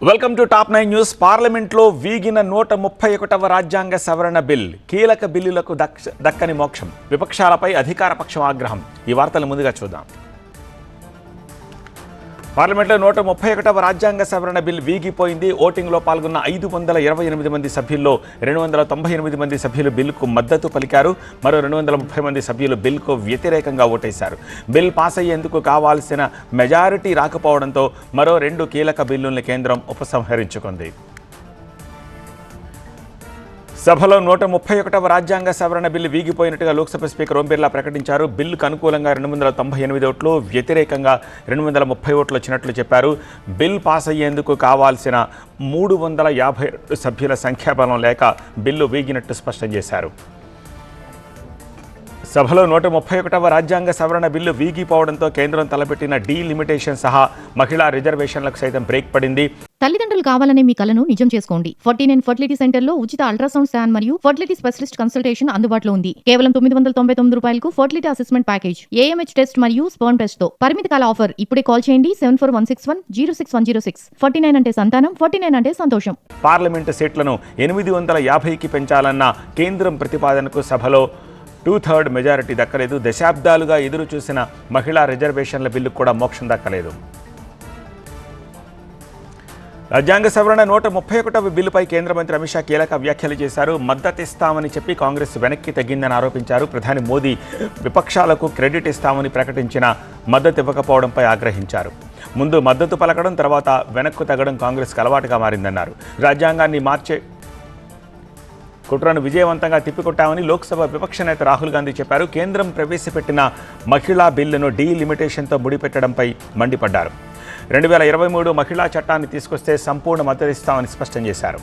Welcome to top 9 news. పార్లమెంట్లో వీగిన 131వ రాజ్యాంగ సవరణ బిల్. కీలక బిల్లులకు దక్కని మోక్షం. విపక్షాలపై అధికార పక్షం ఆగ్రహం. ఈ వార్తలు ముందుగా చూద్దాం. పార్లమెంట్లో 131వ రాజ్యాంగ సవరణ బిల్ వీగిపోయింది. ఓటింగ్లో పాల్గొన్న 528 మంది సభ్యుల్లో 298 మంది సభ్యులు బిల్లుకు మద్దతు పలికారు. మరో 230 మంది సభ్యులు బిల్కు వ్యతిరేకంగా ఓటేశారు. బిల్ పాస్ అయ్యేందుకు కావాల్సిన మెజారిటీ రాకపోవడంతో మరో 2 కీలక బిల్లుల్ని కేంద్రం ఉపసంహరించుకుంది. సభలో 131వ రాజ్యాంగ సవరణ బిల్లు వీగిపోయినట్టుగా లోక్సభ స్పీకర్ ఓం బిర్లా ప్రకటించారు. బిల్లుకు అనుకూలంగా 298 ఓట్లు, వ్యతిరేకంగా 230 ఓట్లు వచ్చినట్లు చెప్పారు. బిల్ పాస్ అయ్యేందుకు కావాల్సిన 352 సభ్యుల సంఖ్యాబలం లేక బిల్లు వీగినట్టు స్పష్టం చేశారు. సభలో 131వ రాజ్యాంగ సవరణ బిల్లు వీగిపోవడంతో కేంద్రం తలపెట్టిన డీలిమిటేషన్ సహా మహిళా రిజర్వేషన్లకు సైతం బ్రేక్ పడింది. తల్లిదండ్రులు కావాలనే మీ కలను నిజం చేసుకోండి. 49 ఫర్టిలిటీ సెంటర్లో ఉచిత అల్ట్రాసౌండ్ స్కాన్ మరియు ఫర్టిలిటీ స్పెషలిస్ట్ కన్సల్టేషన్ అందుబాటులో ఉంది. కేవలం 999 రూపాయలకు fertility assessment package, AMH test మరియు స్పర్మ్ టెస్ట్ తో. పరిమిత కాల ఆఫర్. ఇప్పుడే కాల్ చేయండి 7416106106. 49 అంటే సంతానం, 49 అంటే సంతోషం. పార్లమెంటు సీట్లను 850కి పెంచాలన్న కేంద్రం ప్రతిపాదనకు సభలో 2/3 మెజారిటీ దక్కలేదు. దశాబ్దాలుగా ఎదురు చూసిన మహిళా రిజర్వేషన్ల బిల్లుకు కూడా మోక్షం దక్కలేదు. రాజ్యాంగ సవరణ 131వ బిల్లుపై కేంద్ర మంత్రి అమిత్ షా కీలక వ్యాఖ్యలు చేశారు. మద్దతిస్తామని చెప్పి కాంగ్రెస్ వెనక్కి తగ్గిందని ఆరోపించారు. ప్రధాని మోదీ విపక్షాలకు క్రెడిట్ ఇస్తామని ప్రకటించిన మద్దతు ఇవ్వకపోవడంపై ఆగ్రహించారు. ముందు మద్దతు పలకడం, తర్వాత వెనక్కు తగ్గడం కాంగ్రెస్కి అలవాటుగా మారిందన్నారు. రాజ్యాంగాన్ని మార్చే కుట్రను విజయవంతంగా తిప్పికొట్టామని లోక్సభ విపక్ష నేత రాహుల్ గాంధీ చెప్పారు. కేంద్రం ప్రవేశపెట్టిన మహిళా బిల్లును డీలిమిటేషన్తో ముడిపెట్టడంపై మండిపడ్డారు. 2023 మహిళా చట్టాన్ని తీసుకొస్తే సంపూర్ణ మద్దతిస్తామని స్పష్టం చేశారు.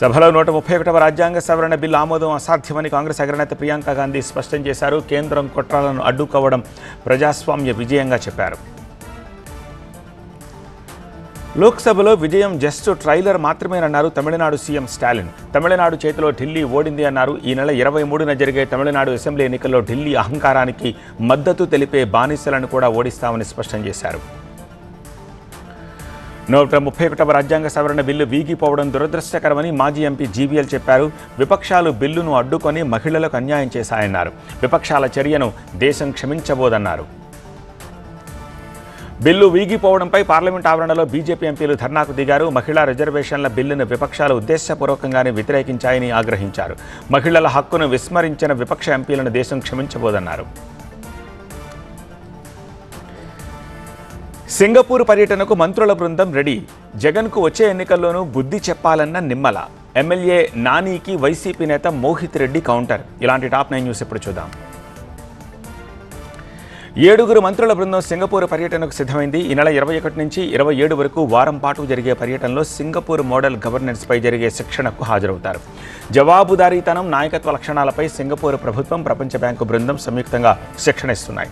సభలో 131వ రాజ్యాంగ సవరణ బిల్లు ఆమోదం అసాధ్యమని కాంగ్రెస్ అగ్రనేత ప్రియాంక గాంధీ స్పష్టం చేశారు. కేంద్రం కుట్రలను అడ్డుకోవడం ప్రజాస్వామ్య విజయంగా చెప్పారు. లోక్సభలో విజయం జస్ట్ ట్రైలర్ మాత్రమేనన్నారు తమిళనాడు సీఎం స్టాలిన్. తమిళనాడు చేతిలో ఢిల్లీ ఓడింది అన్నారు. ఈ నెల 23న జరిగే తమిళనాడు అసెంబ్లీ ఎన్నికల్లో ఢిల్లీ అహంకారానికి మద్దతు తెలిపే బానిసలను కూడా ఓడిస్తామని స్పష్టం చేశారు. 131వ రాజ్యాంగ సవరణ బిల్లు వీగిపోవడం దురదృష్టకరమని మాజీ ఎంపీ జీవీఎల్ చెప్పారు. విపక్షాలు బిల్లును అడ్డుకొని మహిళలకు అన్యాయం చేశాయన్నారు. విపక్షాల చర్యను దేశం క్షమించబోదన్నారు. బిల్లు వీగిపోవడంపై పార్లమెంట్ ఆవరణలో బీజేపీ ఎంపీలు ధర్నాకు దిగారు. మహిళా రిజర్వేషన్ల బిల్లును విపక్షాలు ఉద్దేశపూర్వకంగానే వ్యతిరేకించాయని ఆగ్రహించారు. మహిళల హక్కును విస్మరించిన విపక్ష ఎంపీలను దేశం క్షమించబోదన్నారు. సింగపూర్ పర్యటనకు మంత్రుల బృందం రెడీ. జగన్కు వచ్చే ఎన్నికల్లోనూ బుద్ధి చెప్పాలన్న నిమ్మల. ఎమ్మెల్యే నానికి వైసీపీ నేత మోహిత్ రెడ్డి కౌంటర్. ఇలాంటి టాప్ 9 న్యూస్ ఇప్పుడు చూద్దాం. 7 మంత్రుల బృందం సింగపూర్ పర్యటనకు సిద్ధమైంది. ఈ నెల 21 నుంచి 27 వరకు వారం పాటు జరిగే పర్యటనలో సింగపూర్ మోడల్ గవర్నెన్స్పై జరిగే శిక్షణకు హాజరవుతారు. జవాబుదారీతనం, నాయకత్వ లక్షణాలపై సింగపూర్ ప్రభుత్వం, ప్రపంచ బ్యాంకు బృందం సంయుక్తంగా శిక్షణ ఇస్తున్నాయి.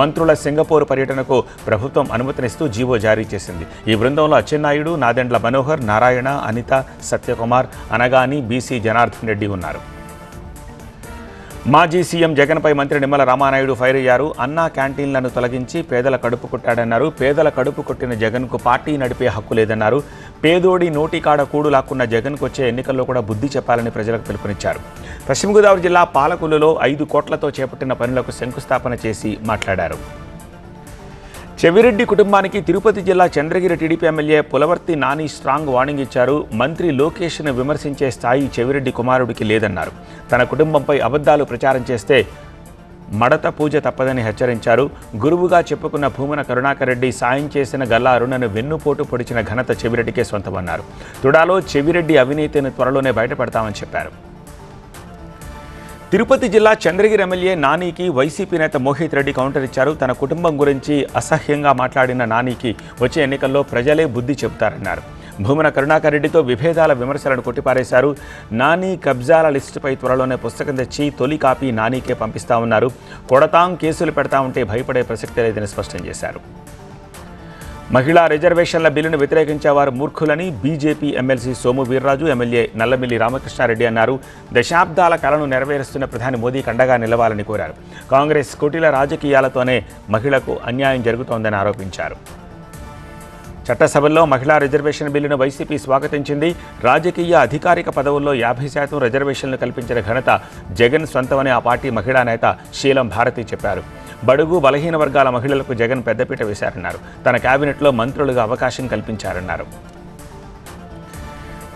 మంత్రుల సింగపూర్ పర్యటనకు ప్రభుత్వం అనుమతినిస్తూ జీవో జారీ చేసింది. ఈ బృందంలో అచ్చెన్నాయుడు, నాదెండ్ల మనోహర్, నారాయణ, అనిత, సత్యకుమార్, అనగాని, బీసీ జనార్దన్ రెడ్డి ఉన్నారు. మాజీ సీఎం జగన్పై మంత్రి నిమ్మల రామానాయుడు ఫైర్ అయ్యారు. అన్నా క్యాంటీన్లను తొలగించి పేదల కడుపు కొట్టాడన్నారు. పేదల కడుపు కొట్టిన జగన్కు పార్టీ నడిపే హక్కు లేదన్నారు. పేదోడి నోటికాడ కూడు లాక్కున్న జగన్కు వచ్చే ఎన్నికల్లో కూడా బుద్ధి చెప్పాలని ప్రజలకు పిలుపునిచ్చారు. పశ్చిమ గోదావరి జిల్లా పాలకులలో 5 కోట్లతో చేపట్టిన పనులకు శంకుస్థాపన చేసి మాట్లాడారు. చెవిరెడ్డి కుటుంబానికి తిరుపతి జిల్లా Chandragiri TDP MLA Pulavarthi Nani strong warning ఇచ్చారు. మంత్రి లోకేష్ను విమర్శించే స్థాయి చెవిరెడ్డి కుమారుడికి లేదన్నారు. తన కుటుంబంపై అబద్ధాలు ప్రచారం చేస్తే మడత పూజ తప్పదని హెచ్చరించారు. గురువుగా చెప్పుకున్న భూమన కరుణాకర్ రెడ్డి సాయం చేసిన గల్లా అరుణను వెన్నుపోటు పొడిచిన ఘనత చెవిరెడ్డికే సొంతమన్నారు. తుడాలో చెవిరెడ్డి అవినీతిని త్వరలోనే బయటపడతామని చెప్పారు. తిరుపతి జిల్లా చంద్రగిరి ఎమ్మెల్యే నానికి వైసీపీ నేత మోహిత్ రెడ్డి కౌంటర్ ఇచ్చారు. తన కుటుంబం గురించి అసహ్యంగా మాట్లాడిన నానికి వచ్చే ఎన్నికల్లో ప్రజలే బుద్ధి చెబుతారన్నారు. భూమన కరుణాకర్ రెడ్డితో విభేదాల విమర్శలను కొట్టిపారేశారు. నాని కబ్జాల లిస్టుపై త్వరలోనే పుస్తకం తెచ్చి తొలి కాపీ నానికే పంపిస్తామన్నారు. కొడతాం, కేసులు పెడతా ఉంటే భయపడే ప్రసక్తే లేదని స్పష్టం చేశారు. మహిళా రిజర్వేషన్ల బిల్లును వ్యతిరేకించేవారు మూర్ఖులని BJP MLC Somu Veerraju, MLA Nallamilli Ramakrishna Reddy అన్నారు. దశాబ్దాల కలను నెరవేరుస్తున్న ప్రధాని మోదీకి అండగా నిలవాలని కోరారు. కాంగ్రెస్ కుటిల రాజకీయాలతోనే మహిళకు అన్యాయం జరుగుతోందని ఆరోపించారు. చట్టసభల్లో మహిళా రిజర్వేషన్ బిల్లును వైసీపీ స్వాగతించింది. రాజకీయ అధికారిక పదవుల్లో 50% రిజర్వేషన్లు కల్పించిన ఘనత జగన్ సొంతమని ఆ పార్టీ మహిళా నేత శీలం భారతి చెప్పారు. బడుగు బలహీన వర్గాల మహిళలకు జగన్ పెద్దపీట వేశారన్నారు. తన కేబినెట్లో మంత్రులుగా అవకాశం కల్పించారన్నారు.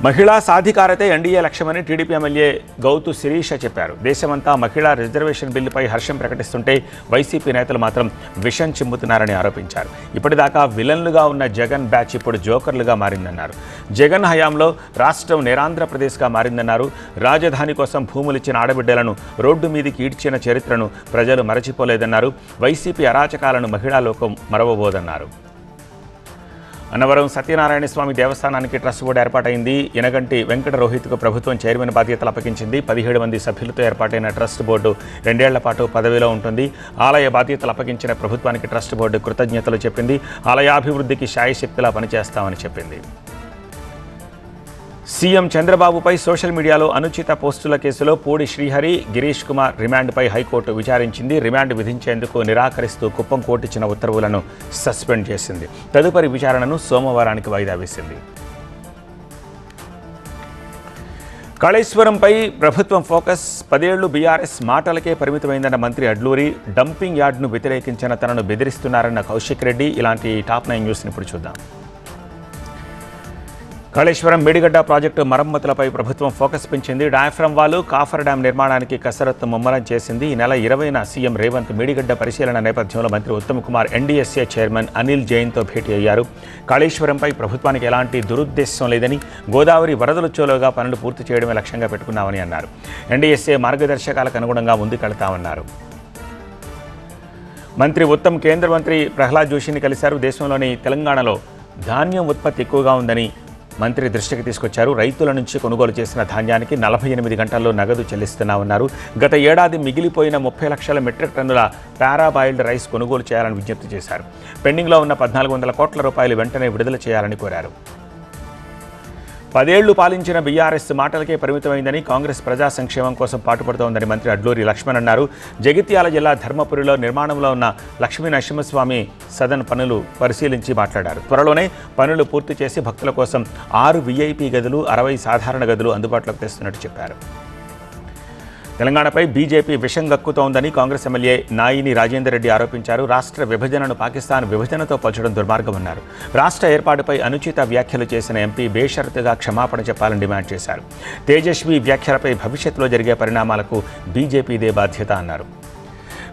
మహిళా సాధికారతే ఎన్డీఏ లక్ష్యమని టీడీపీ ఎమ్మెల్యే గౌతు శిరీష చెప్పారు. దేశమంతా మహిళా రిజర్వేషన్ బిల్లుపై హర్షం ప్రకటిస్తుంటే వైసీపీ నేతలు మాత్రం విషం చిమ్ముతున్నారని ఆరోపించారు. ఇప్పటిదాకా విలన్లుగా ఉన్న జగన్ బ్యాచ్ ఇప్పుడు జోకర్లుగా మారిందన్నారు. జగన్ హయాంలో రాష్ట్రం నిరాంధ్రప్రదేశ్గా మారిందన్నారు. రాజధాని కోసం భూములిచ్చిన ఆడబిడ్డలను రోడ్డు మీదికి ఈడ్చిన చరిత్రను ప్రజలు మరచిపోలేదన్నారు. వైసీపీ అరాచకాలను మహిళా లోకం మరవబోదన్నారు. అన్నవరం సత్యనారాయణ స్వామి దేవస్థానానికి ట్రస్ట్ బోర్డు ఏర్పాటైంది. యనగంటి వెంకట రోహిత్కు ప్రభుత్వం చైర్మన్ బాధ్యతలు అప్పగించింది. 17 మంది సభ్యులతో ఏర్పాటైన ట్రస్ట్ బోర్డు 2 ఏళ్ల పాటు పదవిలో ఉంటుంది. ఆలయ బాధ్యతలు అప్పగించిన ప్రభుత్వానికి ట్రస్ట్ బోర్డు కృతజ్ఞతలు చెప్పింది. ఆలయాభివృద్ధికి శాయశక్తిలా పనిచేస్తామని చెప్పింది. సీఎం చంద్రబాబుపై సోషల్ మీడియాలో అనుచిత పోస్టుల కేసులో పూడి శ్రీహరి, గిరీష్ కుమార్ రిమాండ్పై హైకోర్టు విచారించింది. రిమాండ్ విధించేందుకు నిరాకరిస్తూ కుప్పం కోర్టు ఇచ్చిన ఉత్తర్వులను సస్పెండ్ చేసింది. తదుపరి విచారణను సోమవారానికి వాయిదా వేసింది. కాళేశ్వరంపై ప్రభుత్వం ఫోకస్ 10 ఏళ్లు బీఆర్ఎస్ మాటలకే పరిమితమైందన్న మంత్రి అడ్లూరి. డంపింగ్ యార్డ్ను వ్యతిరేకించిన తనను బెదిరిస్తున్నారన్న కౌశిక్ రెడ్డి. ఇలాంటి టాప్ 9 న్యూస్ని ఇప్పుడు చూద్దాం. కాళేశ్వరం మేడిగడ్డ ప్రాజెక్టు మరమ్మతులపై ప్రభుత్వం ఫోకస్ పెంచింది. డయాఫ్రమ్ వాలు, కాఫర్ డ్యాం నిర్మాణానికి కసరత్తు ముమ్మరం చేసింది. ఈ నెల 20న సీఎం రేవంత్ మేడిగడ్డ పరిశీలన నేపథ్యంలో మంత్రి ఉత్తమ్ కుమార్ ఎన్డీఎస్ఏ చైర్మన్ అనిల్ జైన్తో భేటీ అయ్యారు. కాళేశ్వరంపై ప్రభుత్వానికి ఎలాంటి దురుద్దేశం లేదని, గోదావరి వరదలొచ్చేలోగా పనులు పూర్తి చేయడమే లక్ష్యంగా పెట్టుకున్నామని అన్నారు. ఎన్డీఎస్ఏ మార్గదర్శకాలకు అనుగుణంగా ముందుకెళ్తామన్నారు. మంత్రి ఉత్తమ్ కేంద్ర మంత్రి ప్రహ్లాద్ జోషిని కలిశారు. దేశంలోని తెలంగాణలో ధాన్యం ఉత్పత్తి ఎక్కువగా ఉందని మంత్రి దృష్టికి తీసుకొచ్చారు. రైతుల నుంచి కొనుగోలు చేసిన ధాన్యానికి 48 గంటల్లో నగదు చెల్లిస్తున్నామన్నారు. గత ఏడాది మిగిలిపోయిన 30 లక్షల మెట్రిక్ టన్నుల పారాబాయిల్డ్ రైస్ కొనుగోలు చేయాలని విజ్ఞప్తి చేశారు. పెండింగ్లో ఉన్న 1400 కోట్ల రూపాయలు వెంటనే విడుదల చేయాలని కోరారు. 10 ఏళ్లు పాలించిన బీఆర్ఎస్ మాటలకే పరిమితమైందని, కాంగ్రెస్ ప్రజా సంక్షేమం కోసం పాటుపడుతోందని మంత్రి అడ్లూరి లక్ష్మణ్ అన్నారు. జగిత్యాల జిల్లా ధర్మపురిలో నిర్మాణంలో ఉన్న లక్ష్మీ నరసింహస్వామి సదన్ పనులు పరిశీలించి మాట్లాడారు. త్వరలోనే పనులు పూర్తి చేసి భక్తుల కోసం 6 వీఐపీ గదులు, 60 సాధారణ గదులు అందుబాటులోకి తెస్తున్నట్టు చెప్పారు. తెలంగాణపై బీజేపీ విషం గక్కుతోందని కాంగ్రెస్ ఎమ్మెల్యే నాయిని రాజేందర్ రెడ్డి ఆరోపించారు. రాష్ట్ర విభజనను పాకిస్తాన్ విభజనతో పోల్చడం దుర్మార్గమన్నారు. రాష్ట్ర ఏర్పాటుపై అనుచిత వ్యాఖ్యలు చేసిన ఎంపీ బేషరతుగా క్షమాపణ చెప్పాలని డిమాండ్ చేశారు. తేజస్వి వ్యాఖ్యలపై భవిష్యత్తులో జరిగే పరిణామాలకు బీజేపీదే బాధ్యత అన్నారు.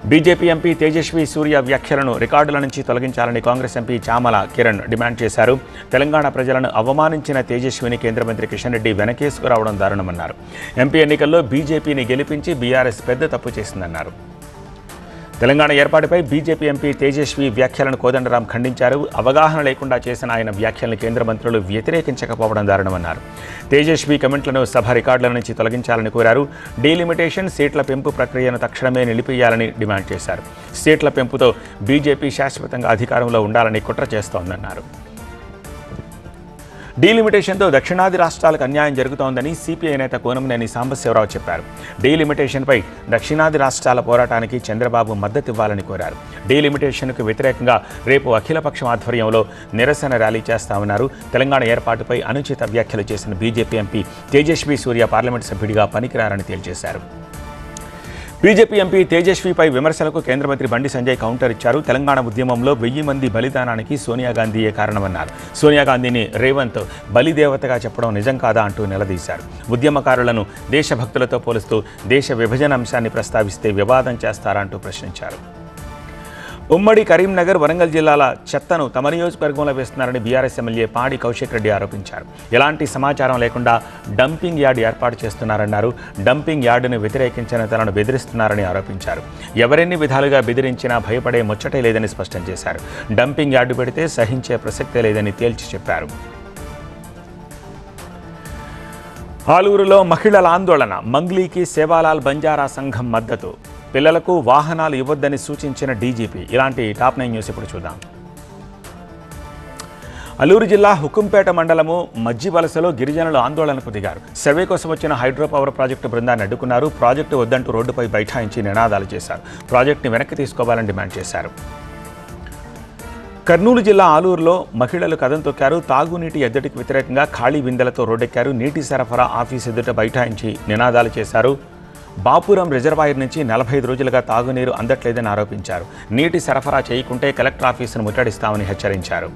బీజేపీ ఎంపీ తేజస్వి సూర్య వ్యాఖ్యలను రికార్డుల నుంచి తొలగించాలని కాంగ్రెస్ ఎంపీ చామల కిరణ్ డిమాండ్ చేశారు. తెలంగాణ ప్రజలను అవమానించిన తేజస్విని కేంద్ర మంత్రి కిషన్ రెడ్డి వెనకేసుకురావడం దారుణమన్నారు. ఎంపీ ఎన్నికల్లో బీజేపీని గెలిపించి బీఆర్ఎస్ పెద్ద తప్పు చేసిందన్నారు. తెలంగాణ ఏర్పాటుపై బీజేపీ ఎంపీ తేజస్వి వ్యాఖ్యలను కోదండరాం ఖండించారు. అవగాహన లేకుండా చేసిన ఆయన వ్యాఖ్యలను కేంద్ర మంత్రులు వ్యతిరేకించకపోవడం దారుణమన్నారు. తేజస్వి కమెంట్లను సభ రికార్డుల నుంచి తొలగించాలని కోరారు. డీలిమిటేషన్, సీట్ల పెంపు ప్రక్రియను తక్షణమే నిలిపివేయాలని డిమాండ్ చేశారు. సీట్ల పెంపుతో బీజేపీ శాశ్వతంగా అధికారంలో ఉండాలని కుట్ర చేస్తోందన్నారు. డీలిమిటేషన్తో దక్షిణాది రాష్ట్రాలకు అన్యాయం జరుగుతోందని సిపిఐ నేత కోనంనేని సాంబశివరావు చెప్పారు. డీలిమిటేషన్పై దక్షిణాది రాష్ట్రాల పోరాటానికి చంద్రబాబు మద్దతివ్వాలని కోరారు. డీలిమిటేషన్కు వ్యతిరేకంగా రేపు అఖిలపక్షం ఆధ్వర్యంలో నిరసన ర్యాలీ చేస్తామన్నారు. తెలంగాణ ఏర్పాటుపై అనుచిత వ్యాఖ్యలు చేసిన బీజేపీ ఎంపీ తేజస్వి సూర్య పార్లమెంటు సభ్యుడిగా పనికిరారని తేల్చేశారు. బీజేపీ ఎంపీ తేజస్విపై విమర్శలకు కేంద్ర మంత్రి బండి సంజయ్ కౌంటర్ ఇచ్చారు. తెలంగాణ ఉద్యమంలో 1000 మంది బలిదానానికి సోనియా గాంధీయే కారణమన్నారు. సోనియా గాంధీని రేవంత్ బలిదేవతగా చెప్పడం నిజం కాదా అంటూ నిలదీశారు. ఉద్యమకారులను దేశభక్తులతో పోలుస్తూ దేశ విభజన అంశాన్ని ప్రస్తావిస్తే వివాదం చేస్తారా అంటూ ప్రశ్నించారు. ఉమ్మడి కరీంనగర్, వరంగల్ జిల్లాల చెత్తను తమ నియోజకవర్గంలో వేస్తున్నారని బీఆర్ఎస్ ఎమ్మెల్యే పాడి కౌశిక్ రెడ్డి ఆరోపించారు. ఎలాంటి సమాచారం లేకుండా డంపింగ్ యార్డ్ ఏర్పాటు చేస్తున్నారన్నారు. డంపింగ్ యార్డును వ్యతిరేకించిన తనను బెదిరిస్తున్నారని ఆరోపించారు. ఎవరెన్ని విధాలుగా బెదిరించినా భయపడే ముచ్చటే లేదని స్పష్టం చేశారు. డంపింగ్ యార్డు పెడితే సహించే ప్రసక్తే లేదని తేల్చి చెప్పారు. ఆలూరులో మహిళల ఆందోళన, మంగ్లీకి సేవాలాల్ బంజారా సంఘం మద్దతు. పిల్లలకు వాహనాలు ఇవ్వొద్దని సూచించిన డీజీపీ. ఇలాంటి టాప్ 9 న్యూస్ ఇప్పుడు చూద్దాం. అల్లూరు జిల్లా హుకుంపేట మండలము మజ్జివలసలో గిరిజనులు ఆందోళనకు దిగారు. సర్వే కోసం వచ్చిన హైడ్రో పవర్ ప్రాజెక్టు బృందాన్ని అడ్డుకున్నారు. ప్రాజెక్టు వద్దంటూ రోడ్డుపై బైఠాయించి నినాదాలు చేశారు. ప్రాజెక్టుని వెనక్కి తీసుకోవాలని డిమాండ్ చేశారు. కర్నూలు జిల్లా ఆలూరులో మహిళలు కదం తొక్కారు. తాగునీటి ఎద్దడికి వ్యతిరేకంగా ఖాళీ బిందెలతో రోడ్డెక్కారు. నీటి సరఫరా ఆఫీస్ ఎదుట బైఠాయించి నినాదాలు చేశారు. బాపురం రిజర్వాయర్ నుంచి 45 రోజులుగా తాగునీరు అందట్లేదని ఆరోపించారు. నీటి సరఫరా చేయకుంటే కలెక్టర్ ఆఫీసును ముట్టడిస్తామని హెచ్చరించారు.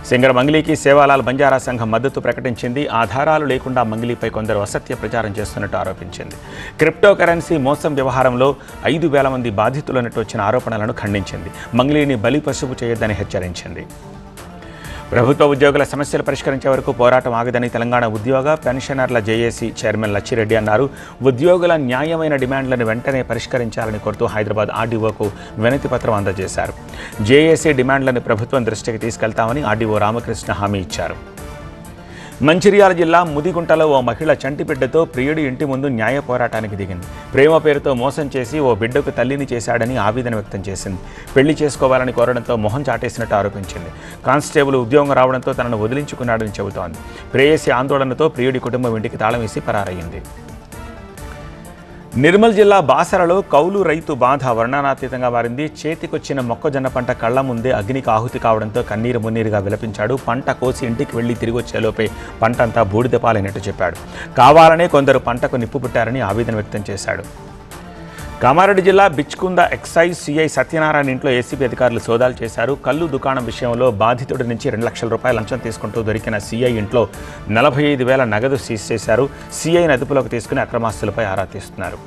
సింగర్ మంగ్లీకి సేవాలాల్ బంజారా సంఘం మద్దతు ప్రకటించింది. ఆధారాలు లేకుండా మంగ్లీపై కొందరు అసత్య ప్రచారం చేస్తున్నట్టు ఆరోపించింది. క్రిప్టో కరెన్సీ మోసం వ్యవహారంలో 5,000 మంది బాధితులన్నట్టు వచ్చిన ఆరోపణలను ఖండించింది. మంగ్లీని బలి పశువు చేయొద్దని హెచ్చరించింది. ప్రభుత్వ ఉద్యోగుల సమస్యలు పరిష్కరించే వరకు పోరాటం ఆగదని తెలంగాణ ఉద్యోగ పెన్షనర్ల జేఏసీ చైర్మన్ లచ్చిరెడ్డి అన్నారు. ఉద్యోగుల న్యాయమైన డిమాండ్లను వెంటనే పరిష్కరించాలని కోరుతూ హైదరాబాద్ ఆర్డీఓకు వినతి పత్రం అందజేశారు. జేఏసీ డిమాండ్లను ప్రభుత్వం దృష్టికి తీసుకెళ్తామని ఆర్డీఓ రామకృష్ణ హామీ ఇచ్చారు. మంచిర్యాల జిల్లా ముదిగుంటలో ఓ మహిళ చంటిబిడ్డతో ప్రియుడి ఇంటి ముందు న్యాయ పోరాటానికి దిగింది. ప్రేమ పేరుతో మోసం చేసి ఓ బిడ్డకు తల్లిని చేశాడని ఆవేదన వ్యక్తం చేసింది. పెళ్లి చేసుకోవాలని కోరడంతో మొహం చాటేసినట్టు ఆరోపించింది. కానిస్టేబుల్ ఉద్యోగం రావడంతో తనను వదిలించుకున్నాడని చెబుతోంది. ప్రేయసి ఆందోళనతో ప్రియుడి కుటుంబం ఇంటికి తాళం వేసి పరారయ్యింది. నిర్మల్ జిల్లా బాసరలో కౌలు రైతు బాధ వర్ణనాతీతంగా మారింది. చేతికొచ్చిన మొక్కజొన్న పంట కళ్ల ముందే అగ్నికి ఆహుతి కావడంతో కన్నీరు మున్నీరుగా విలపించాడు. పంట కోసి ఇంటికి వెళ్లి తిరిగి వచ్చేలోపే పంటంతా బూడిద పాలైనట్టు చెప్పాడు. కావాలనే కొందరు పంటకు నిప్పు పుట్టారని ఆవేదన వ్యక్తం చేశాడు. కామారెడ్డి జిల్లా బిచ్కుంద ఎక్సైజ్ సిఐ సత్యనారాయణ ఇంట్లో ఏసీబీ అధికారులు సోదాలు చేశారు. కల్లు దుకాణం విషయంలో బాధితుడి నుంచి 2 లక్షల రూపాయల లంచం తీసుకుంటూ దొరికిన సిఐ ఇంట్లో 45,000 నగదు సీజ్ చేశారు. సిఐని అదుపులోకి తీసుకుని అక్రమాస్తులపై ఆరా తీస్తున్నారు.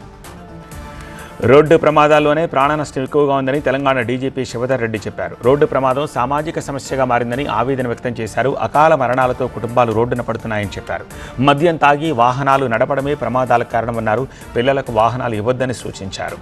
రోడ్డు ప్రమాదాల్లోనే ప్రాణ నష్టం ఎక్కువగా ఉందని తెలంగాణ డీజీపీ శివధర్ రెడ్డి చెప్పారు. రోడ్డు ప్రమాదం సామాజిక సమస్యగా మారిందని ఆవేదన వ్యక్తం చేశారు. అకాల మరణాలతో కుటుంబాలు రోడ్డున పడుతున్నాయని చెప్పారు. మద్యం తాగి వాహనాలు నడపడమే ప్రమాదాలకు కారణమన్నారు. పిల్లలకు వాహనాలు ఇవ్వొద్దని సూచించారు.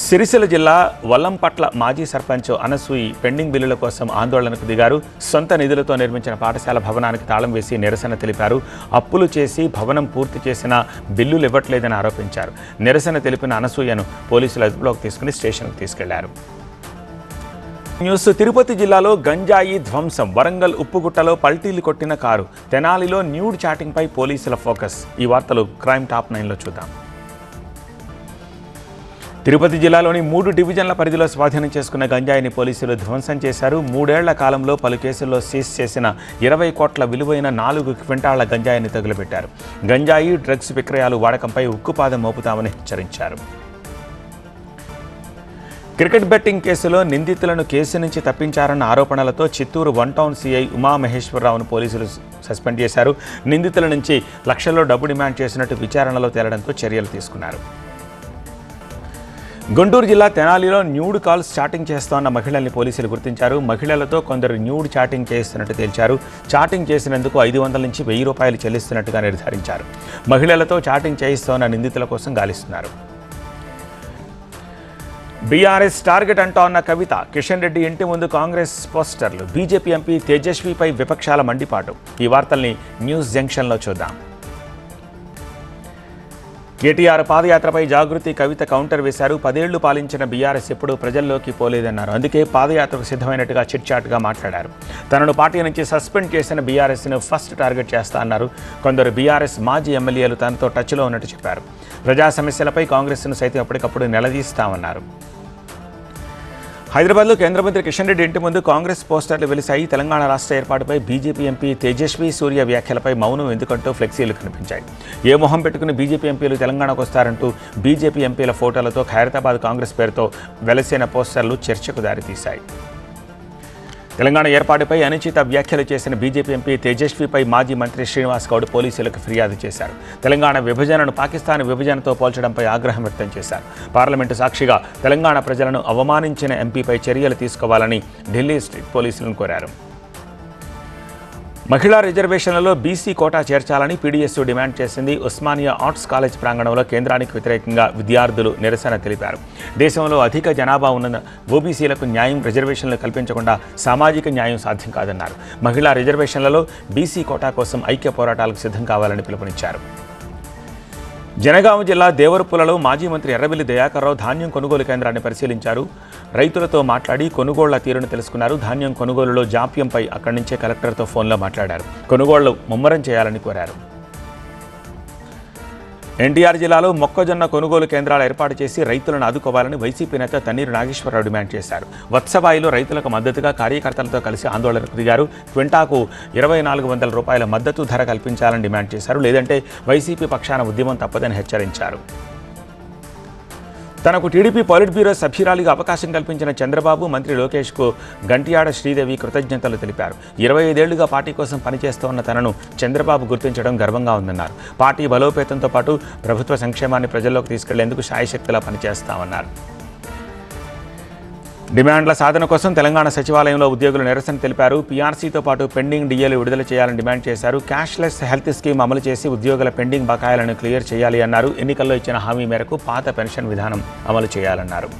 సిరిసిల్ల జిల్లా వల్లంపట్ల మాజీ సర్పంచ్ అనసూయి పెండింగ్ బిల్లుల కోసం ఆందోళనకు దిగారు. సొంత నిధులతో నిర్మించిన పాఠశాల భవనానికి తాళం వేసి నిరసన తెలిపారు. అప్పులు చేసి భవనం పూర్తి చేసిన బిల్లులు ఇవ్వట్లేదని ఆరోపించారు. నిరసన తెలిపిన అనసూయను పోలీసులు అదుపులోకి తీసుకుని స్టేషన్కు తీసుకెళ్లారు. న్యూస్ తిరుపతి జిల్లాలో గంజాయి ధ్వంసం. వరంగల్ ఉప్పుగుట్టలో పల్టీలు కొట్టిన కారు. తెనాలిలో న్యూడ్ చాటింగ్పై పోలీసుల ఫోకస్. ఈ వార్తలు క్రైమ్ టాప్ 9లో చూద్దాం. తిరుపతి జిల్లాలోని 3 డివిజన్ల పరిధిలో స్వాధీనం చేసుకున్న గంజాయిని పోలీసులు ధ్వంసం చేశారు. 3 ఏళ్ల కాలంలో పలు కేసుల్లో సీజ్ చేసిన 20 కోట్ల విలువైన 4 క్వింటాళ్ల గంజాయిని తగులబెట్టారు. గంజాయి డ్రగ్స్ విక్రయాలు వాడకంపై ఉక్కుపాదం మోపుతామని హెచ్చరించారు. క్రికెట్ బెట్టింగ్ కేసులో నిందితులను కేసు నుంచి తప్పించారన్న ఆరోపణలతో చిత్తూరు 1 టౌన్ సీఐ ఉమామహేశ్వరరావును పోలీసులు సస్పెండ్ చేశారు. నిందితుల నుంచి లక్షల్లో డబ్బు డిమాండ్ చేసినట్టు విచారణలో తేలడంతో చర్యలు తీసుకున్నారు. గుంటూరు జిల్లా తెనాలిలో న్యూడ్ కాల్స్ చాటింగ్ చేస్తోన్న మహిళల్ని పోలీసులు గుర్తించారు. మహిళలతో కొందరు న్యూడ్ చాటింగ్ చేస్తున్నట్టు తేల్చారు. చాటింగ్ చేసినందుకు 500 నుంచి 1000 రూపాయలు చెల్లిస్తున్నట్టుగా నిర్ధారించారు. మహిళలతో చాటింగ్ చేయిస్తోన్న నిందితుల కోసం గాలిస్తున్నారు. బీఆర్ఎస్ టార్గెట్ అంటోన్న కవిత. కిషన్ రెడ్డి ఇంటి ముందు కాంగ్రెస్ పోస్టర్లు. బీజేపీ ఎంపీ తేజస్విపై విపక్షాల మండిపాటు. ఈ వార్తల్ని న్యూస్ జంక్షన్లో చూద్దాం. కేటీఆర్ పాదయాత్రపై జాగృతి కవిత కౌంటర్ వేశారు. 10 ఏళ్లు పాలించిన బీఆర్ఎస్ ఎప్పుడూ ప్రజల్లోకి పోలేదన్నారు. అందుకే పాదయాత్రకు సిద్ధమైనట్టుగా చిట్చాట్గా మాట్లాడారు. తనను పార్టీ నుంచి సస్పెండ్ చేసిన బీఆర్ఎస్ను ఫస్ట్ టార్గెట్ చేస్తా అన్నారు. కొందరు బీఆర్ఎస్ మాజీ ఎమ్మెల్యేలు తనతో టచ్లో ఉన్నట్టు చెప్పారు. ప్రజా సమస్యలపై కాంగ్రెస్ను సైతం ఎప్పటికప్పుడు నిలదీస్తామన్నారు. హైదరాబాద్లో కేంద్ర మంత్రి కిషన్ రెడ్డి ఇంటి ముందు కాంగ్రెస్ పోస్టర్లు వెలిశాయి. తెలంగాణ రాష్ట్ర ఏర్పాటుపై బీజేపీ ఎంపీ తేజస్వి సూర్య వ్యాఖ్యలపై మౌనం ఎందుకంటూ ఫ్లెక్సీలు కనిపించాయి. ఏ మొహం పెట్టుకుని బీజేపీ ఎంపీలు తెలంగాణకు వస్తారంటూ బీజేపీ ఎంపీల ఫోటోలతో ఖైరతాబాద్ కాంగ్రెస్ పేరుతో వెలసిన పోస్టర్లు చర్చకు దారితీశాయి. తెలంగాణ ఏర్పాటుపై అనుచిత వ్యాఖ్యలు చేసిన బీజేపీ ఎంపీ తేజస్విపై మాజీ మంత్రి శ్రీనివాస్ గౌడ్ పోలీసులకు ఫిర్యాదు చేశారు. తెలంగాణ విభజనను పాకిస్తాన్ విభజనతో పోల్చడంపై ఆగ్రహం వ్యక్తం చేశారు. పార్లమెంటు సాక్షిగా తెలంగాణ ప్రజలను అవమానించిన ఎంపీపై చర్యలు తీసుకోవాలని ఢిల్లీ స్టేట్ పోలీసులను కోరారు. మహిళా రిజర్వేషన్లలో బీసీ కోటా చేర్చాలని పీడీఎస్యూ డిమాండ్ చేసింది. ఉస్మానియా ఆర్ట్స్ కాలేజ్ ప్రాంగణంలో కేంద్రానికి వ్యతిరేకంగా విద్యార్థులు నిరసన తెలిపారు. దేశంలో అధిక జనాభా ఉన్న ఓబీసీలకు న్యాయం రిజర్వేషన్లు కల్పించకుండా సామాజిక న్యాయం సాధ్యం కాదన్నారు. మహిళా రిజర్వేషన్లలో బీసీ కోటా కోసం ఐక్య పోరాటాలకు సిద్ధం కావాలని పిలుపునిచ్చారు. జనగామ జిల్లా దేవరపులలో మాజీ మంత్రి ఎర్రబెల్లి దయాకర్రావు ధాన్యం కొనుగోలు కేంద్రాన్ని పరిశీలించారు. రైతులతో మాట్లాడి కొనుగోళ్ల తీరును తెలుసుకున్నారు. ధాన్యం కొనుగోలులో జాప్యంపై అక్కడి నుంచే కలెక్టర్తో ఫోన్లో మాట్లాడారు. కొనుగోళ్లు ముమ్మరం చేయాలని కోరారు. ఎన్టీఆర్ జిల్లాలో మొక్కజొన్న కొనుగోలు కేంద్రాలు ఏర్పాటు చేసి రైతులను ఆదుకోవాలని వైసీపీ నేత తన్నీరు నాగేశ్వరరావు డిమాండ్ చేశారు. వత్సవాయిలో రైతులకు మద్దతుగా కార్యకర్తలతో కలిసి ఆందోళనకు దిగారు. క్వింటాకు 2,400 రూపాయల మద్దతు ధర కల్పించాలని డిమాండ్ చేశారు. లేదంటే వైసీపీ పక్షాన ఉద్యమం తప్పదని హెచ్చరించారు. తనకు టీడీపీ పాలిట్ బ్యూరో సభ్యురాలిగా అవకాశం కల్పించిన చంద్రబాబు, మంత్రి లోకేష్కు గంటియాడ శ్రీదేవి కృతజ్ఞతలు తెలిపారు. 25 ఏళ్లుగా పార్టీ కోసం పనిచేస్తోన్న తనను చంద్రబాబు గుర్తించడం గర్వంగా ఉందన్నారు. పార్టీ బలోపేతంతో పాటు ప్రభుత్వ సంక్షేమాన్ని ప్రజల్లోకి తీసుకెళ్లేందుకు శాయశక్తిలా పనిచేస్తామన్నారు. డిమాండ్ల సాధన కోసం తెలంగాణ సచివాలయంలో ఉద్యోగులు నిరసన తెలిపారు. పీఆర్సీతో పాటు పెండింగ్ డిఏలు విడుదల చేయాలని డిమాండ్ చేశారు. క్యాష్లెస్ హెల్త్ స్కీమ్ అమలు చేసి ఉద్యోగుల పెండింగ్ బకాయిలను క్లియర్ చేయాలి అన్నారు. ఎన్నికల్లో ఇచ్చిన హామీ మేరకు పాత పెన్షన్ విధానం అమలు చేయాలన్నారు.